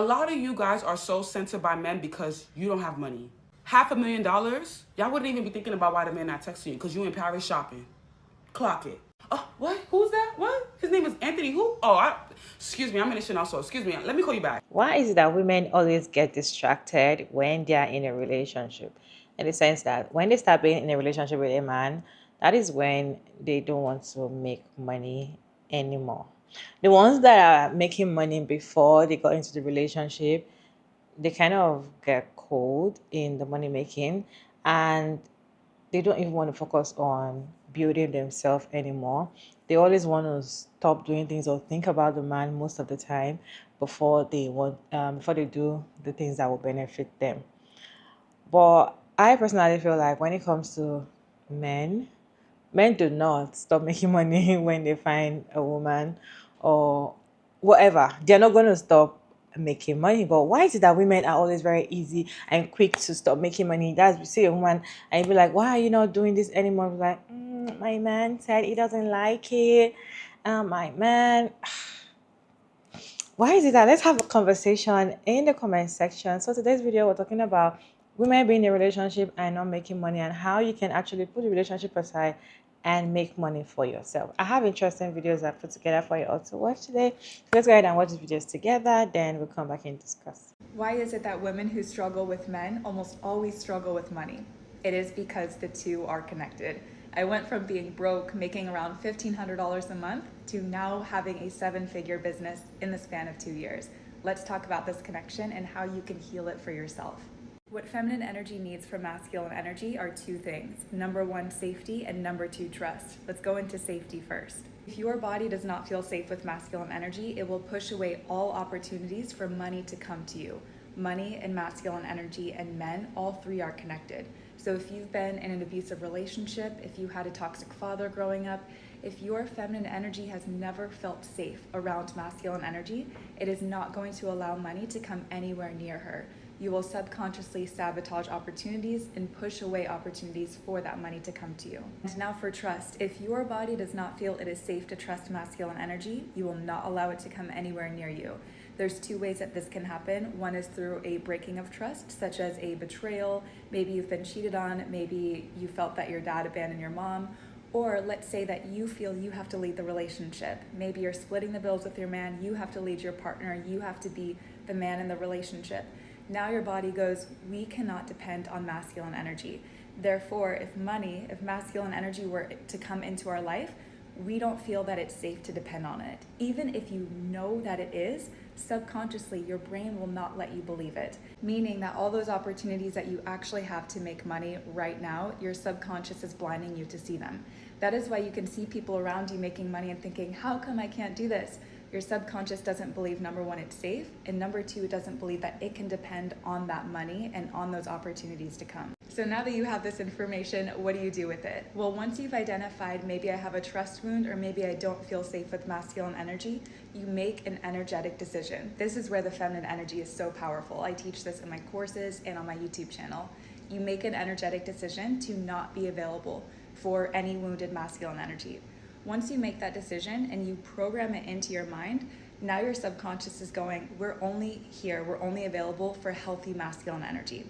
A lot of you guys are so censored by men because you don't have money. $500,000, y'all wouldn't even be thinking about why the man not texting you because you in Paris shopping. Clock it. Oh, what? Who's that? What? His name is Anthony who? Oh, excuse me, I'm in a also. Excuse me, let me call you back. Why is it that women always get distracted when they are in a relationship? In the sense that when they start being in a relationship with a man, that is when they don't want to make money anymore. The ones that are making money before they got into the relationship, they kind of get cold in the money making, and they don't even want to focus on building themselves anymore. They always want to stop doing things or think about the man most of the time before they do the things that will benefit them. But I personally feel like when it comes to men, men do not stop making money when they find a woman or whatever. They're not going to stop making money. But why is it that women are always very easy and quick to stop making money? That's you see a woman and you be like, why are you not doing this anymore? Be like, my man said he doesn't like it. My man. Why is it that? Let's have a conversation in the comment section. So today's video, we're talking about women being in a relationship and not making money, and how you can actually put the relationship aside and make money for yourself. I have interesting videos I put together for you all to watch today. So let's go ahead and watch these videos together, then we'll come back and discuss. Why is it that women who struggle with men almost always struggle with money? It is because the two are connected. I went from being broke, making around $1,500 a month, to now having a 7-figure business in the span of 2 years. Let's talk about this connection and how you can heal it for yourself. What feminine energy needs from masculine energy are 2 things. Number 1, safety, and number 2, trust. Let's go into safety first. If your body does not feel safe with masculine energy, it will push away all opportunities for money to come to you. Money and masculine energy and men, all 3 are connected. So if you've been in an abusive relationship, if you had a toxic father growing up, if your feminine energy has never felt safe around masculine energy, it is not going to allow money to come anywhere near her. You will subconsciously sabotage opportunities and push away opportunities for that money to come to you. And now for trust. If your body does not feel it is safe to trust masculine energy, you will not allow it to come anywhere near you. There's 2 ways that this can happen. One is through a breaking of trust, such as a betrayal. Maybe you've been cheated on. Maybe you felt that your dad abandoned your mom. Or let's say that you feel you have to lead the relationship. Maybe you're splitting the bills with your man. You have to lead your partner. You have to be the man in the relationship. Now your body goes, we cannot depend on masculine energy. Therefore, if masculine energy were to come into our life, we don't feel that it's safe to depend on it. Even if you know that it is, subconsciously your brain will not let you believe it. Meaning that all those opportunities that you actually have to make money right now, your subconscious is blinding you to see them. That is why you can see people around you making money and thinking, how come I can't do this? Your subconscious doesn't believe, number 1, it's safe, and number 2, it doesn't believe that it can depend on that money and on those opportunities to come. So now that you have this information, what do you do with it? Well, once you've identified maybe I have a trust wound or maybe I don't feel safe with masculine energy, you make an energetic decision. This is where the feminine energy is so powerful. I teach this in my courses and on my YouTube channel. You make an energetic decision to not be available for any wounded masculine energy. Once you make that decision and you program it into your mind, now your subconscious is going, we're only available for healthy masculine energy.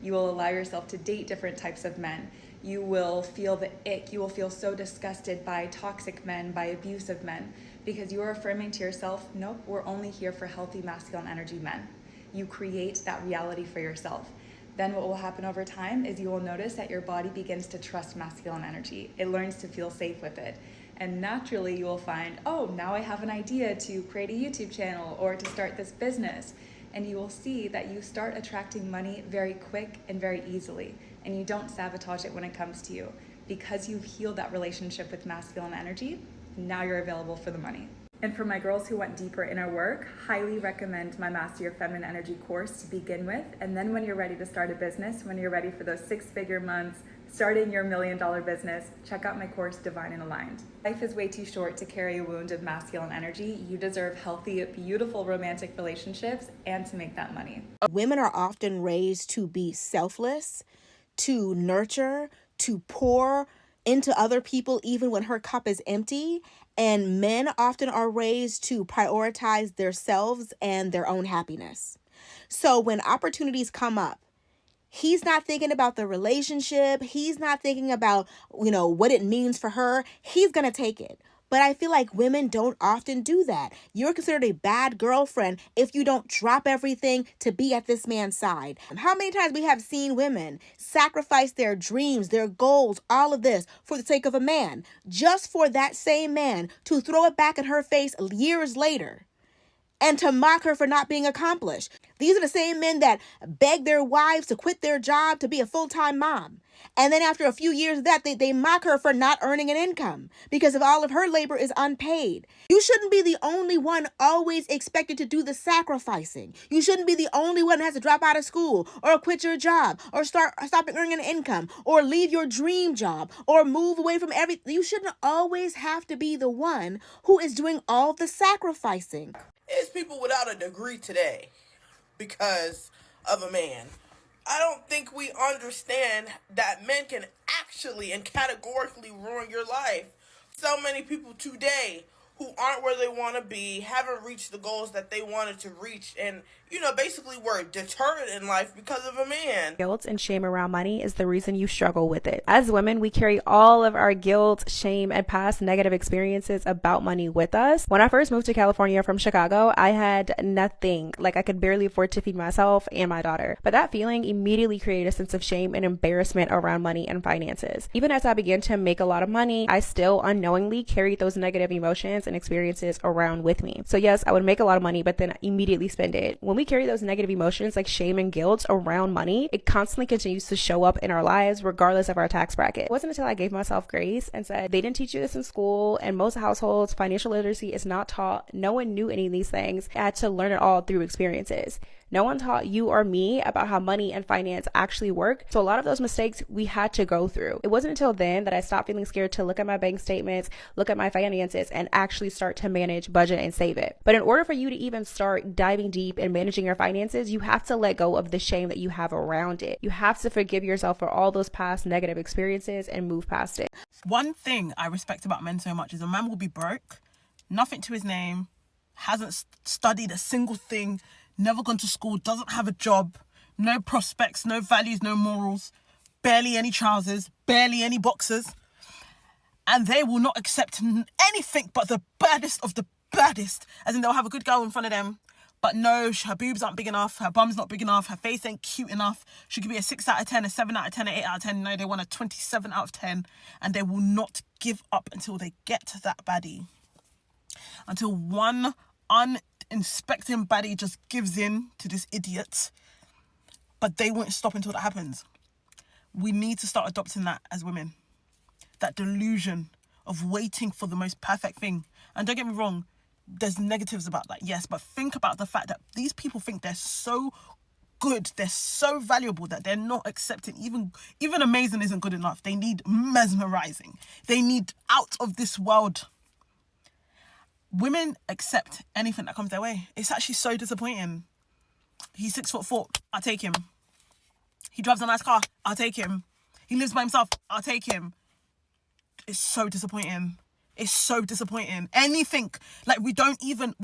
You will allow yourself to date different types of men. You will feel the ick. You will feel so disgusted by toxic men, by abusive men, because you are affirming to yourself, nope, we're only here for healthy masculine energy men. You create that reality for yourself. Then what will happen over time is you will notice that your body begins to trust masculine energy. It learns to feel safe with it. And naturally you will find, oh, now I have an idea to create a YouTube channel or to start this business. And you will see that you start attracting money very quick and very easily. And you don't sabotage it when it comes to you. Because you've healed that relationship with masculine energy, now you're available for the money. And for my girls who want deeper inner work, highly recommend my Master Your Feminine Energy course to begin with. And then when you're ready to start a business, when you're ready for those 6-figure months, starting your $1 million business, check out my course, Divine and Aligned. Life is way too short to carry a wound of masculine energy. You deserve healthy, beautiful romantic relationships and to make that money. Women are often raised to be selfless, to nurture, to pour into other people even when her cup is empty. And men often are raised to prioritize themselves and their own happiness. So when opportunities come up, he's not thinking about the relationship. He's not thinking about, what it means for her. He's going to take it. But I feel like women don't often do that. You're considered a bad girlfriend if you don't drop everything to be at this man's side. How many times we have seen women sacrifice their dreams, their goals, all of this for the sake of a man, just for that same man to throw it back in her face years later and to mock her for not being accomplished. These are the same men that beg their wives to quit their job to be a full-time mom. And then after a few years of that, they mock her for not earning an income because of all of her labor is unpaid. You shouldn't be the only one always expected to do the sacrificing. You shouldn't be the only one that has to drop out of school or quit your job or stop earning an income or leave your dream job or move away from everything. You shouldn't always have to be the one who is doing all the sacrificing. It's people without a degree today because of a man. I don't think we understand that men can actually and categorically ruin your life. So many people today who aren't where they want to be, haven't reached the goals that they wanted to reach, and, basically were deterred in life because of a man. Guilt and shame around money is the reason you struggle with it. As women, we carry all of our guilt, shame, and past negative experiences about money with us. When I first moved to California from Chicago, I had nothing. I could barely afford to feed myself and my daughter. But that feeling immediately created a sense of shame and embarrassment around money and finances. Even as I began to make a lot of money, I still unknowingly carried those negative emotions and experiences around with me. So yes, I would make a lot of money, but then immediately spend it. When we carry those negative emotions like shame and guilt around money, it constantly continues to show up in our lives regardless of our tax bracket. It wasn't until I gave myself grace and said, they didn't teach you this in school, and most households, financial literacy is not taught. No one knew any of these things. I had to learn it all through experiences. No one taught you or me about how money and finance actually work. So a lot of those mistakes we had to go through. It wasn't until then that I stopped feeling scared to look at my bank statements, look at my finances, and actually start to manage, budget, and save it. But in order for you to even start diving deep and managing your finances, you have to let go of the shame that you have around it. You have to forgive yourself for all those past negative experiences and move past it. One thing I respect about men so much is a man will be broke, nothing to his name, hasn't studied a single thing, never gone to school, doesn't have a job, no prospects, no values, no morals, barely any trousers, barely any boxers. And they will not accept anything but the baddest of the baddest. As in, they'll have a good girl in front of them, but no, her boobs aren't big enough, her bum's not big enough, her face ain't cute enough. She could be a 6 out of 10, a 7 out of 10, an 8 out of 10. No, they want a 27 out of 10. And they will not give up until they get to that baddie. Until one uninspecting baddie just gives in to this idiot. But they won't stop until that happens. We need to start adopting that as women. That delusion of waiting for the most perfect thing. And don't get me wrong, there's negatives about that, yes, but think about the fact that these people think they're so good, they're so valuable that they're not accepting. Even amazing isn't good enough. They need mesmerizing. They need out of this world. Women accept anything that comes their way. It's actually so disappointing. He's 6'4", I'll take him. He drives a nice car, I'll take him. He lives by himself, I'll take him. It's so disappointing. It's so disappointing. Anything, we don't even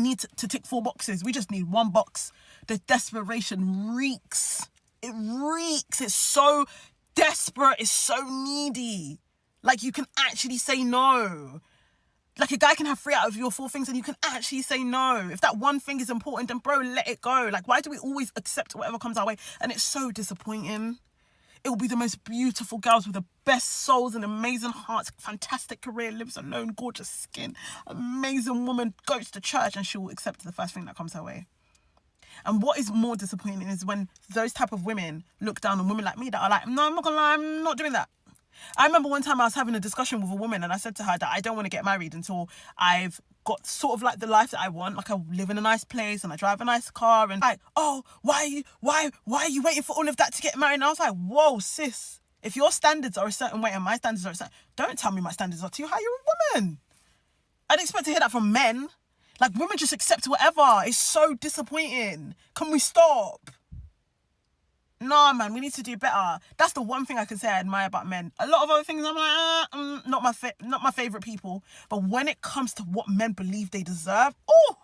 need to tick 4 boxes. We just need 1 box. The desperation reeks. It reeks. It's so desperate. It's so needy. You can actually say no. A guy can have 3 out of your 4 things and you can actually say no. If that one thing is important, then bro, let it go. Why do we always accept whatever comes our way? And it's so disappointing. It will be the most beautiful girls with the best souls and amazing hearts, fantastic career, lives alone, gorgeous skin, amazing woman, goes to church, and she will accept the first thing that comes her way. And what is more disappointing is when those type of women look down on women like me that are like, no, I'm not gonna lie, I'm not doing that. I remember one time I was having a discussion with a woman and I said to her that I don't want to get married until I've got sort of the life that I want. I live in a nice place and I drive a nice car, and oh, why are you waiting for all of that to get married? And I was like, whoa, sis, if your standards are a certain way and my standards are a certain, don't tell me my standards are too high. You're a woman. I'd expect to hear that from men. Women just accept whatever. It's so disappointing. Can we stop? Nah, man, we need to do better. That's the one thing I can say I admire about men. A lot of other things I'm like, not my favorite people. But when it comes to what men believe they deserve, oh,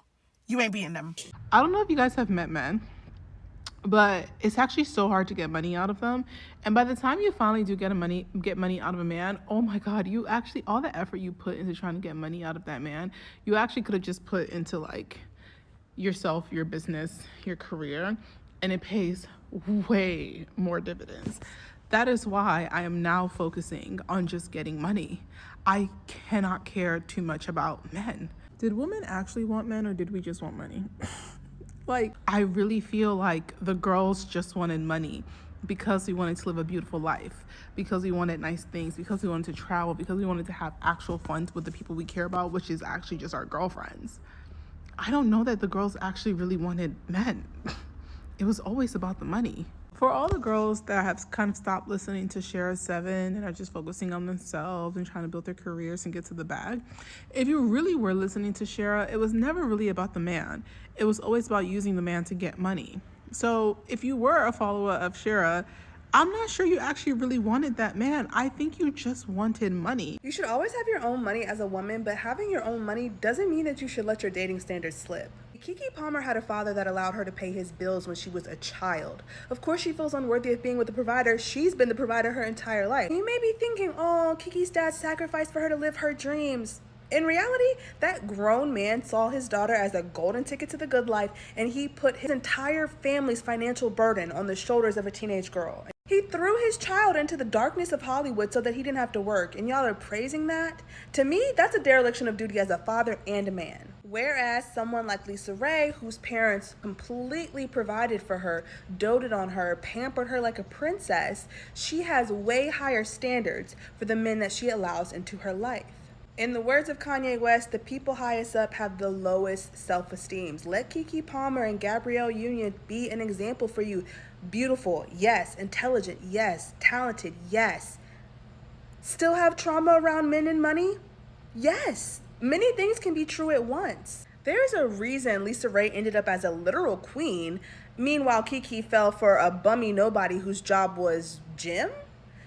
you ain't beating them. I don't know if you guys have met men, but it's actually so hard to get money out of them. And by the time you finally do get money out of a man, oh my God, you actually, all the effort you put into trying to get money out of that man, you actually could have just put into like yourself, your business, your career, and it pays way more dividends. That is why I am now focusing on just getting money. I cannot care too much about men. Did women actually want men, or did we just want money? Like, I really feel like the girls just wanted money because we wanted to live a beautiful life, because we wanted nice things, because we wanted to travel, because we wanted to have actual fun with the people we care about, which is actually just our girlfriends. I don't know that the girls actually really wanted men. It was always about the money. For all the girls that have kind of stopped listening to Shara 7 and are just focusing on themselves and trying to build their careers and get to the bag, if you really were listening to Shara, it was never really about the man. It was always about using the man to get money. So if you were a follower of Shara, I'm not sure you actually really wanted that man. I think you just wanted money. You should always have your own money as a woman, but having your own money doesn't mean that you should let your dating standards slip. Kiki Palmer had a father that allowed her to pay his bills when she was a child. Of course she feels unworthy of being with a provider. She's been the provider her entire life. You may be thinking, oh, Kiki's dad sacrificed for her to live her dreams. In reality, that grown man saw his daughter as a golden ticket to the good life, and he put his entire family's financial burden on the shoulders of a teenage girl. He threw his child into the darkness of Hollywood so that he didn't have to work, and y'all are praising that? To me, that's a dereliction of duty as a father and a man. Whereas someone like Lisa Ray, whose parents completely provided for her, doted on her, pampered her like a princess, she has way higher standards for the men that she allows into her life. In the words of Kanye West, the people highest up have the lowest self-esteem. Let Kiki Palmer and Gabrielle Union be an example for you. Beautiful, yes. Intelligent, yes. Talented, yes. Still have trauma around men and money? Yes. Many things can be true at once. There's a reason Lisa Ray ended up as a literal queen. Meanwhile, Kiki fell for a bummy nobody whose job was gym.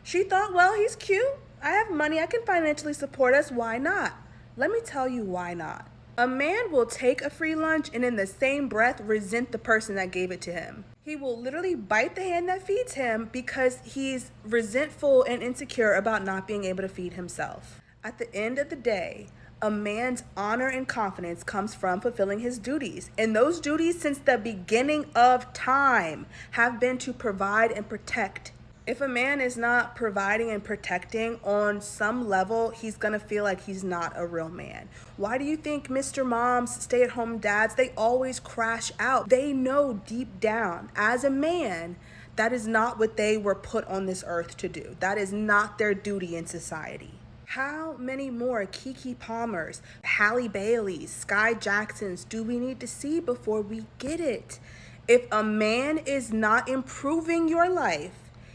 She thought, well, he's cute. I have money. I can financially support us. Why not? Let me tell you why not. A man will take a free lunch and in the same breath resent the person that gave it to him. He will literally bite the hand that feeds him because he's resentful and insecure about not being able to feed himself. At the end of the day, a man's honor and confidence comes from fulfilling his duties. And those duties since the beginning of time have been to provide and protect. If a man is not providing and protecting on some level, he's gonna feel like he's not a real man. Why do you think Mr. Moms, stay-at-home dads, they always crash out? They know deep down, as a man, that is not what they were put on this earth to do. That is not their duty in society. How many more Kiki Palmers, Halle Baileys, Sky Jacksons do we need to see before we get it? If a man is not improving your life,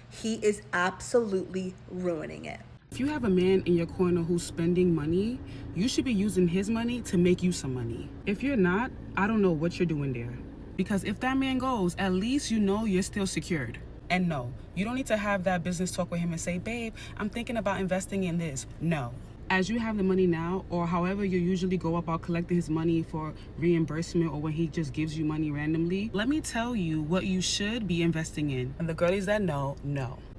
he is absolutely ruining it. If you have a man in your corner who's spending money, you should be using his money to make you some money. If you're not, I don't know what you're doing there. Because if that man goes, at least you know you're still secured. And no, you don't need to have that business talk with him and say, babe, I'm thinking about investing in this. No. As you have the money now, or however you usually go about collecting his money for reimbursement or when he just gives you money randomly, let me tell you what you should be investing in. And the girlies that know,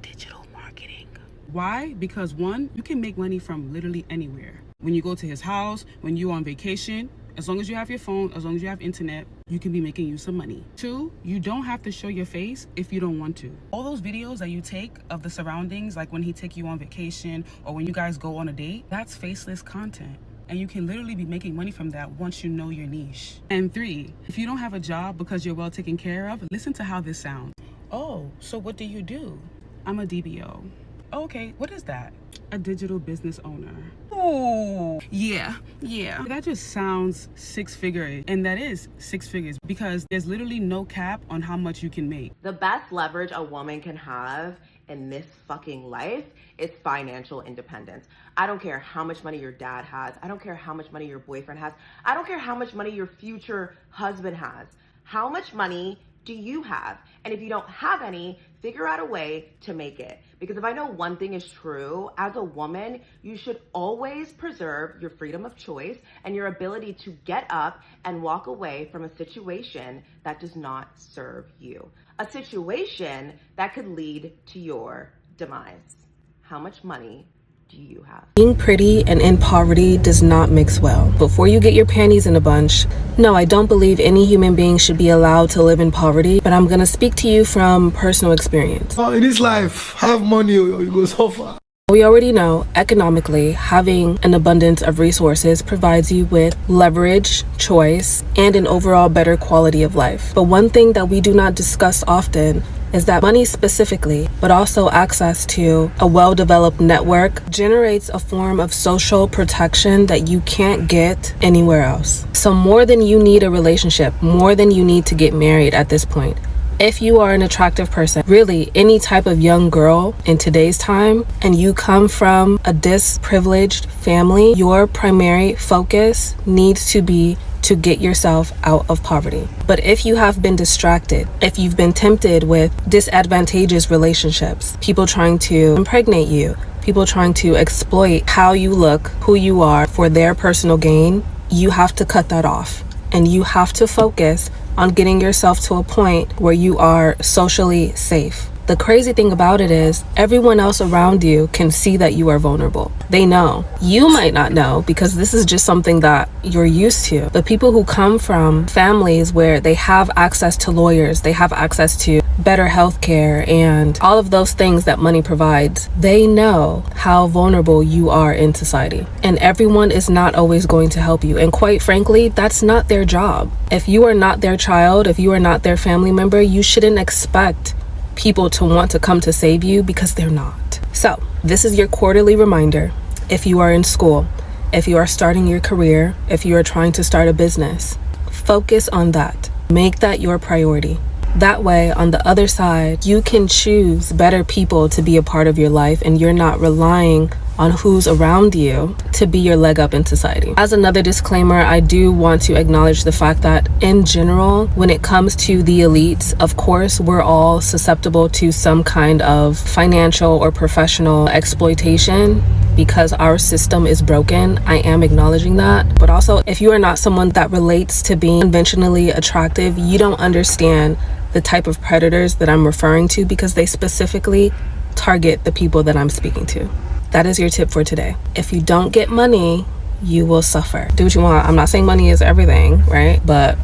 digital marketing. Why? Because one, you can make money from literally anywhere. When you go to his house, when you're on vacation, as long as you have your phone, as long as you have internet, you can be making you some money. Two, you don't have to show your face if you don't want to. All those videos that you take of the surroundings, like when he take you on vacation or when you guys go on a date, that's faceless content. And you can literally be making money from that once you know your niche. And three, if you don't have a job because you're well taken care of, listen to how this sounds. Oh, so what do? I'm a DBO. Okay, what is that? A digital business owner. Oh, yeah. That just sounds six-figure, and that is six figures because there's literally no cap on how much you can make. The best leverage a woman can have in this fucking life is financial independence. I don't care how much money your dad has. I don't care how much money your boyfriend has. I don't care how much money your future husband has. How much money do you have? And if you don't have any, figure out a way to make it. Because if I know one thing is true, as a woman, you should always preserve your freedom of choice and your ability to get up and walk away from a situation that does not serve you. A situation that could lead to your demise. How much money do you have? Being pretty and in poverty does not mix well. Before you get your panties in a bunch, no, I don't believe any human being should be allowed to live in poverty, but I'm gonna speak to you from personal experience. In this life, have money or you go suffer. We already know economically, having an abundance of resources provides you with leverage, choice, and an overall better quality of life. But one thing that we do not discuss often is that money specifically, but also access to a well-developed network, generates a form of social protection that you can't get anywhere else. So more than you need a relationship, more than you need to get married at this point, if you are an attractive person, really any type of young girl in today's time, and you come from a disprivileged family, your primary focus needs to be to get yourself out of poverty. But if you have been distracted, if you've been tempted with disadvantageous relationships, people trying to impregnate you, people trying to exploit how you look, who you are for their personal gain, you have to cut that off. And you have to focus on getting yourself to a point where you are socially safe. The crazy thing about it is everyone else around you can see that you are vulnerable. They know. You might not know because this is just something that you're used to. The people who come from families where they have access to lawyers, they have access to better health care and all of those things that money provides, they know how vulnerable you are in society. And everyone is not always going to help you. And quite frankly, that's not their job. If you are not their child, if you are not their family member, you shouldn't expect people to want to come to save you because they're not. So this is your quarterly reminder. If you are in school, if you are starting your career, if you are trying to start a business, focus on that. Make that your priority. That way, on the other side, you can choose better people to be a part of your life and you're not relying on who's around you to be your leg up in society. As another disclaimer, I do want to acknowledge the fact that in general, when it comes to the elites, of course, we're all susceptible to some kind of financial or professional exploitation because our system is broken. I am acknowledging that. But also, if you are not someone that relates to being conventionally attractive, you don't understand the type of predators that I'm referring to because they specifically target the people that I'm speaking to. That is your tip for today. If you don't get money, you will suffer. Do what you want. I'm not saying money is everything, right? But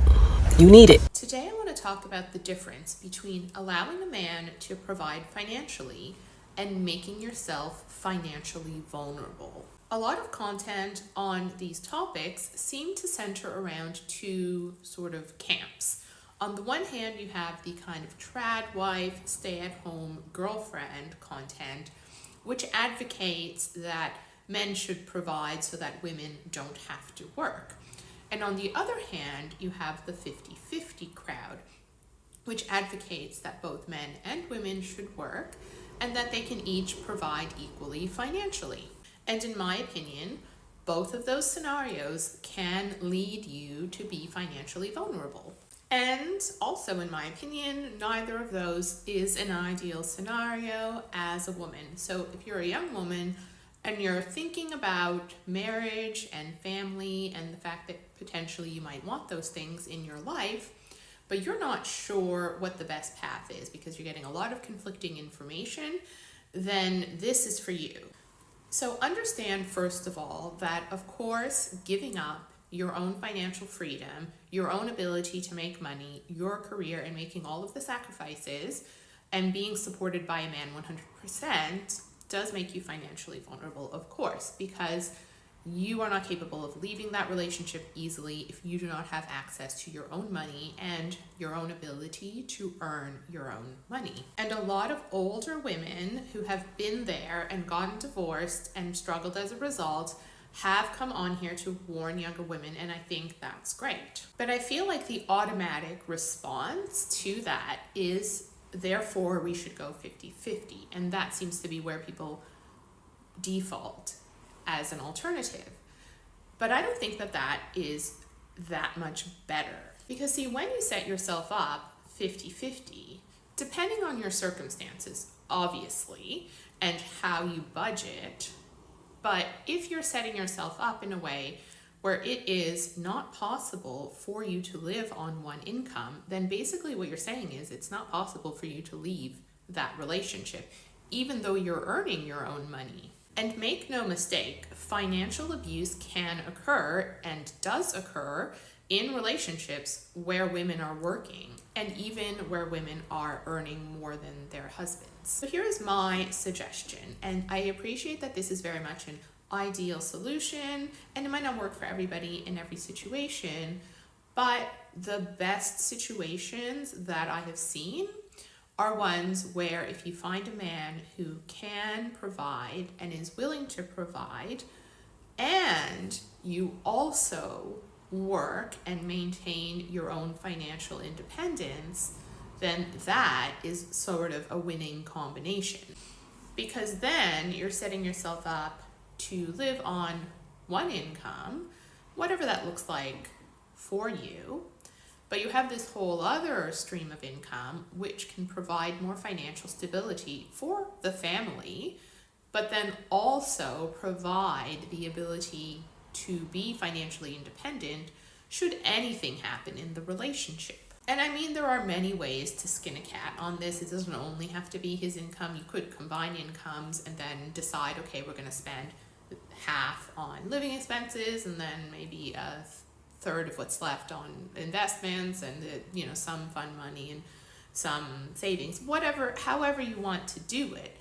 you need it. Today I want to talk about the difference between allowing a man to provide financially and making yourself financially vulnerable. A lot of content on these topics seem to center around two sort of camps. On the one hand, you have the kind of trad wife, stay-at-home girlfriend content, which advocates that men should provide so that women don't have to work. And on the other hand, you have the 50-50 crowd, which advocates that both men and women should work and that they can each provide equally financially. And in my opinion, both of those scenarios can lead you to be financially vulnerable. And also, in my opinion, neither of those is an ideal scenario as a woman. So if you're a young woman and you're thinking about marriage and family and the fact that potentially you might want those things in your life, but you're not sure what the best path is because you're getting a lot of conflicting information, then this is for you. So understand, first of all, that of course, giving up your own financial freedom, your own ability to make money, your career, and making all of the sacrifices and being supported by a man 100% does make you financially vulnerable, of course, because you are not capable of leaving that relationship easily if you do not have access to your own money and your own ability to earn your own money. And a lot of older women who have been there and gotten divorced and struggled as a result have come on here to warn younger women, and I think that's great. But I feel like the automatic response to that is, therefore, we should go 50-50, and that seems to be where people default as an alternative. But I don't think that that is that much better. Because see, when you set yourself up 50-50, depending on your circumstances, obviously, and how you budget. But if you're setting yourself up in a way where it is not possible for you to live on one income, then basically what you're saying is it's not possible for you to leave that relationship, even though you're earning your own money. And make no mistake, financial abuse can occur and does occur in relationships where women are working and even where women are earning more than their husbands. So here is my suggestion, and I appreciate that this is very much an ideal solution and it might not work for everybody in every situation, but the best situations that I have seen are ones where if you find a man who can provide and is willing to provide, and you also work and maintain your own financial independence, then that is sort of a winning combination. Because then you're setting yourself up to live on one income, whatever that looks like for you, but you have this whole other stream of income which can provide more financial stability for the family, but then also provide the ability to be financially independent should anything happen in the relationship. And I mean, there are many ways to skin a cat on this. It doesn't only have to be his income. You could combine incomes and then decide, okay, we're going to spend half on living expenses and then maybe a third of what's left on investments and some fund money and some savings, whatever, however you want to do it.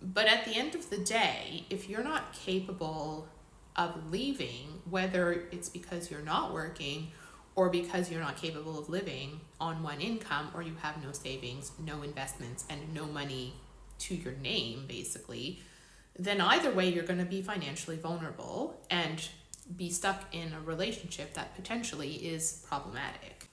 But at the end of the day, if you're not capable of leaving, whether it's because you're not working or because you're not capable of living on one income, or you have no savings, no investments, and no money to your name, basically, then either way, you're going to be financially vulnerable and be stuck in a relationship that potentially is problematic.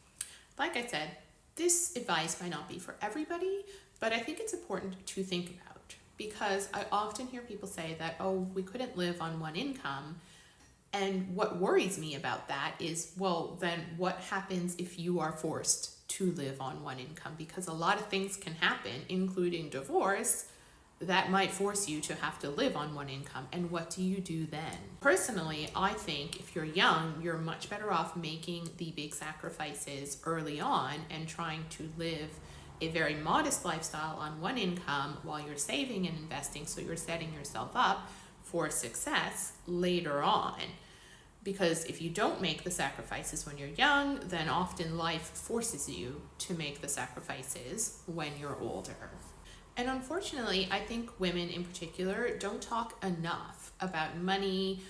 Like I said, this advice might not be for everybody, but I think it's important to think about, because I often hear people say that, oh, we couldn't live on one income. And what worries me about that is, well, then what happens if you are forced to live on one income? Because a lot of things can happen, including divorce, that might force you to have to live on one income. And what do you do then? Personally, I think if you're young, you're much better off making the big sacrifices early on and trying to live a very modest lifestyle on one income while you're saving and investing, so you're setting yourself up for success later on. Because if you don't make the sacrifices when you're young, then often life forces you to make the sacrifices when you're older. And unfortunately, I think women in particular don't talk enough about money,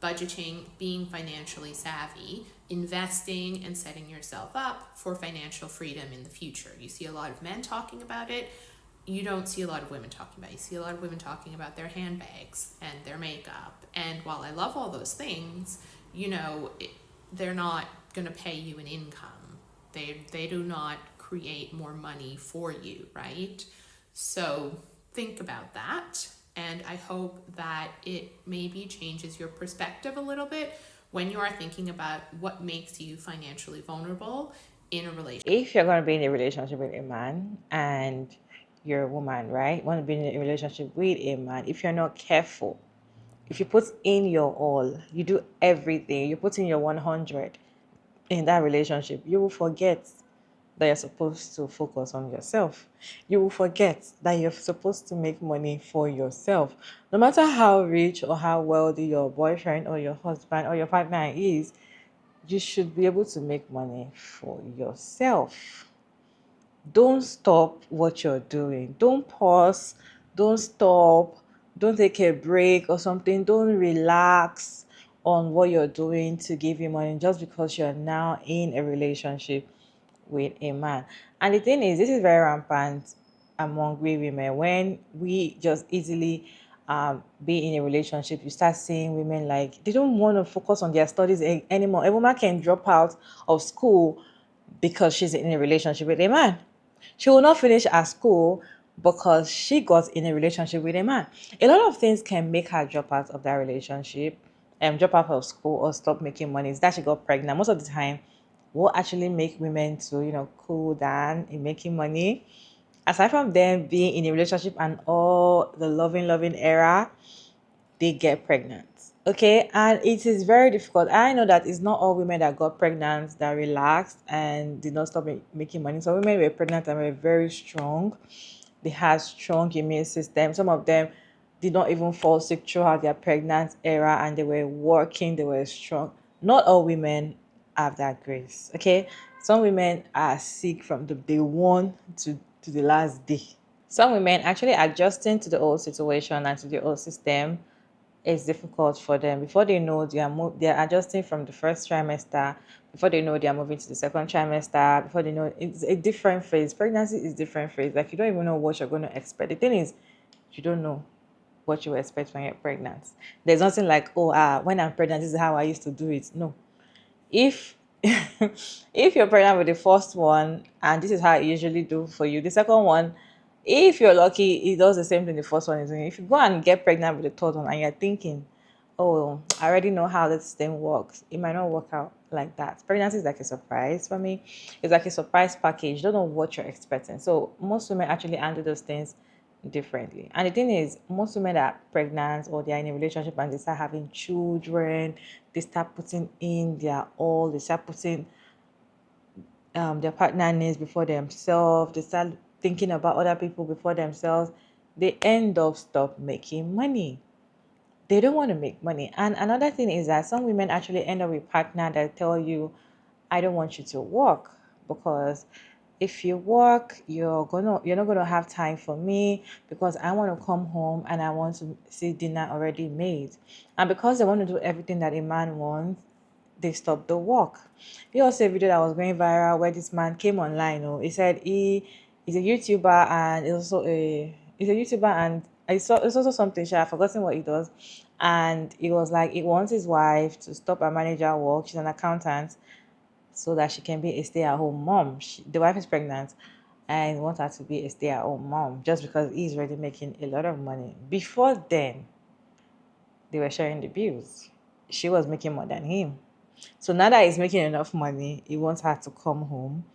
budgeting, being financially savvy, investing, and setting yourself up for financial freedom in the future. You see a lot of men talking about it. You don't see a lot of women talking about it. You see a lot of women talking about their handbags and their makeup. And while I love all those things, they're not going to pay you an income. They do not create more money for you, right? So think about that. And I hope that it maybe changes your perspective a little bit when you are thinking about what makes you financially vulnerable in a relationship. If you're going to be in a relationship with a man and you're a woman, right? Want to be in a relationship with a man, if you're not careful, if you put in your all, you do everything, you put in your 100 in that relationship, you will forget that you're supposed to focus on yourself. You will forget that you're supposed to make money for yourself. No matter how rich or how wealthy your boyfriend or your husband or your partner is, you should be able to make money for yourself. Don't stop what you're doing. Don't pause. Don't stop. Don't take a break or something. Don't relax on what you're doing to give you money just because you're now in a relationship with a man. And the thing is, this is very rampant among we women. When we just easily be in a relationship, you start seeing women like they don't want to focus on their studies anymore. A woman can drop out of school because she's in a relationship with a man. She will not finish her school because she got in a relationship with a man. A lot of things can make her drop out of that relationship and drop out of school or stop making money. Is that she got pregnant. Most of the time, what actually make women to, cool down in making money, aside from them being in a relationship and all the loving era, they get pregnant. Okay, and it is very difficult. I know that it's not all women that got pregnant that relaxed and did not stop making money. Some women were pregnant and were very strong. They had strong immune system. Some of them did not even fall sick throughout their pregnant era, and they were working, they were strong. Not all women have that grace. Okay, some women are sick from the day one to the last day. Some women actually adjusting to the old situation and to the old system is difficult for them. Before they know, they are adjusting from the first trimester. Before they know, they are moving to the second trimester. Before they know, it's a different phase. Pregnancy is different phase. Like, you don't even know what you're going to expect. The thing is, you don't know what you expect when you're pregnant. There's nothing like, oh, when I'm pregnant, this is how I used to do it. No, if if you're pregnant with the first one and this is how I usually do for you, the second one, if you're lucky, it does the same thing the first one is doing. If you go and get pregnant with the third one and you're thinking, oh, I already know how this thing works, it might not work out like that. Pregnancy is like a surprise for me. It's like a surprise package. You don't know what you're expecting. So most women actually handle those things differently. And the thing is, most women that are pregnant or they're in a relationship and they start having children, they start putting in their all, they start putting their partner needs before themselves, they start thinking about other people before themselves, they end up stop making money. They don't want to make money. And another thing is that some women actually end up with partner that tell you, I don't want you to work, because if you work, you're not gonna have time for me, because I want to come home and I want to see dinner already made. And because they want to do everything that a man wants, they stopped the work. He also a video that was going viral where this man came online. Oh, he said he is a YouTuber and he's a YouTuber and it's also something. I've forgotten what he does. And he was like, he wants his wife to stop her manager work. She's an accountant, so that she can be a stay-at-home mom. The wife is pregnant and wants her to be a stay-at-home mom just because he's already making a lot of money. Before then, they were sharing the bills. She was making more than him. So now that he's making enough money, he wants her to come home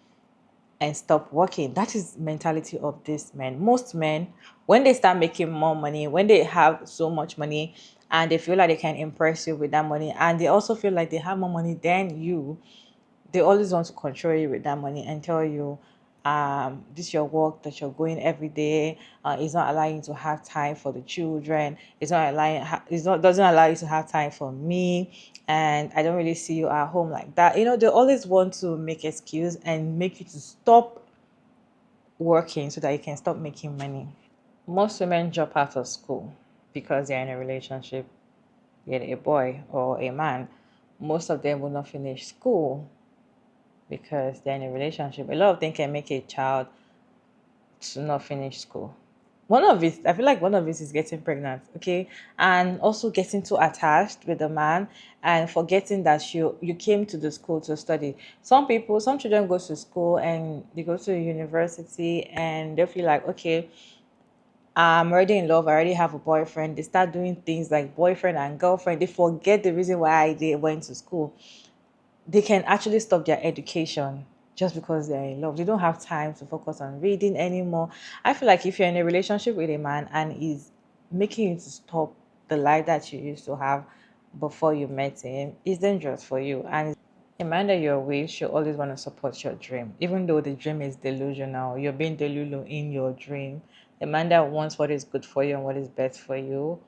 and stop working. That is mentality of this men. Most men, when they start making more money, when they have so much money and they feel like they can impress you with that money, and they also feel like they have more money than you, they always want to control you with that money and tell you, this your work that you're going every day is not allowing you to have time for the children. It's not doesn't allow you to have time for me, and I don't really see you at home like that. They always want to make excuse and make you to stop working so that you can stop making money. Most women drop out of school because they're in a relationship with a boy or a man. Most of them will not finish school because they're in a relationship. A lot of them can make a child to not finish school. I feel like one of it is getting pregnant, okay, and also getting too attached with the man and forgetting that you came to the school to study. Some children go to school and they go to a university and they feel like, okay, I'm already in love, I already have a boyfriend. They start doing things like boyfriend and girlfriend. They forget the reason why they went to school. They can actually stop their education just because they're in love. They don't have time to focus on reading anymore. I feel like if you're in a relationship with a man and he's making you to stop the life that you used to have before you met him, it's dangerous for you. And a man that you're with should always want to support your dream. Even though the dream is delusional, you're being delulu in your dream. A man that wants what is good for you and what is best for you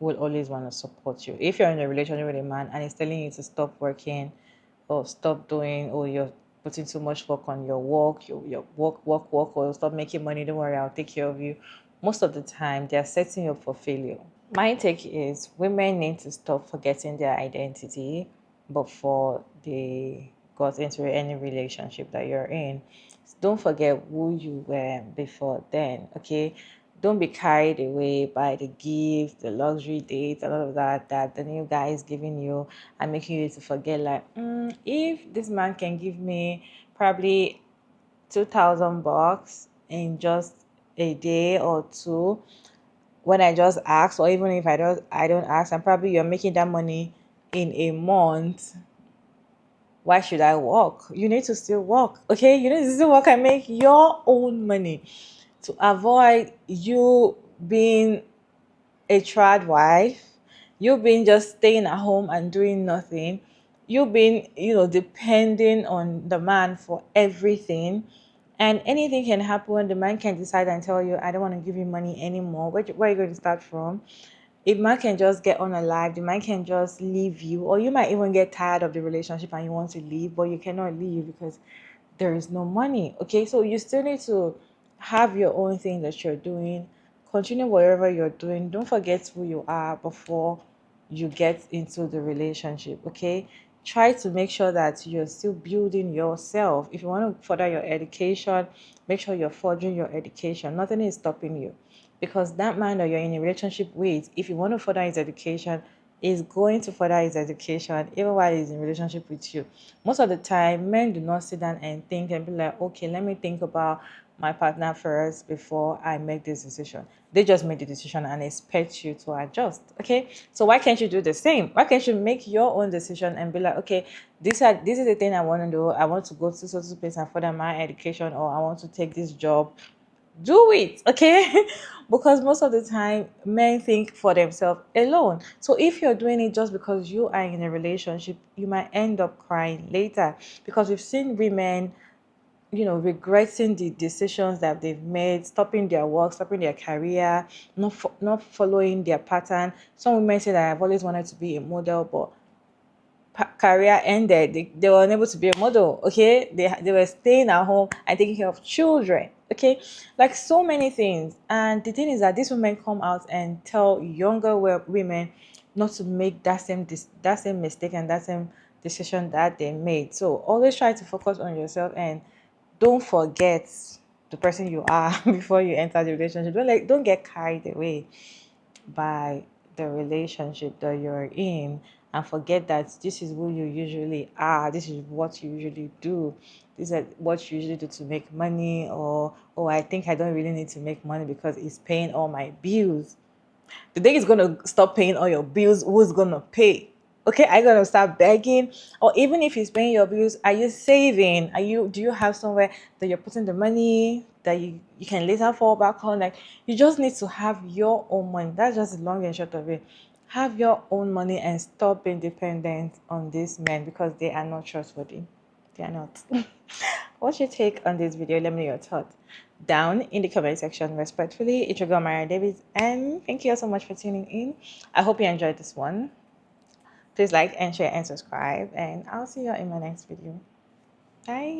will always want to support you. If you're in a relationship with a man and he's telling you to stop working, or stop doing, or you're putting too much work on your work, your work, or stop making money, don't worry, I'll take care of you. Most of the time, they're setting you up for failure. My take is women need to stop forgetting their identity before they got into any relationship that you're in. Don't forget who you were before then, okay? Don't be carried away by the gifts, the luxury dates, and all of that the new guy is giving you and making you to forget, like, if this man can give me probably $2,000 in just a day or two, when I just ask, or even if I don't ask, and probably you're making that money in a month, Why should I work? You need to still work, okay? You need to still work and make your own money to avoid you being a trad wife, you being just staying at home and doing nothing, you being, depending on the man for everything. And anything can happen. The man can decide and tell you, I don't want to give you money anymore. Where are you going to start from? If man can just get on alive, the man can just leave you, or you might even get tired of the relationship and you want to leave, but you cannot leave because there is no money. Okay, so you still need to have your own thing that you're doing. Continue whatever you're doing. Don't forget who you are before you get into the relationship. Okay, try to make sure that you're still building yourself. If you want to further your education, make sure you're furthering your education. Nothing is stopping you, because that man that you're in a relationship with, if you want to further his education, is going to further his education even while he's in relationship with you. Most of the time, men do not sit down and think and be like, okay, let me think about my partner first before I make this decision. They just make the decision and expect you to adjust. Okay, so why can't you do the same? Why can't you make your own decision and be like, okay, this is the thing I want to do. I want to go to so place and further my education, or I want to take this job. Do it, okay? Because most of the time men think for themselves alone. So if you're doing it just because you are in a relationship, you might end up crying later, because we've seen women, regretting the decisions that they've made, stopping their work, stopping their career, not following their pattern. Some women say that I've always wanted to be a model, but career ended, they were unable to be a model. Okay, they were staying at home and taking care of children. Okay, like so many things. And the thing is that these women come out and tell younger women not to make that same mistake and that same decision that they made. So always try to focus on yourself and don't forget the person you are before you enter the relationship. Don't get carried away by the relationship that you're in, and forget that this is who you usually are, this is what you usually do, this is what you usually do to make money, or oh, I think I don't really need to make money because it's paying all my bills. The day is going to stop paying all your bills, who's going to pay? Okay, are you going to start begging? Or even if he's paying your bills, are you saving? Do you have somewhere that you're putting the money that you can later fall back on? Like, you just need to have your own money. That's just the long and short of it. Have your own money and stop being dependent on these men, because they are not trustworthy. They are not. What's your take on this video? Let me know your thoughts down in the comment section. Respectfully, it's your girl Mara Davis, and thank you all so much for tuning in. I hope you enjoyed this one. Please like and share and subscribe, and I'll see you in my next video. Bye.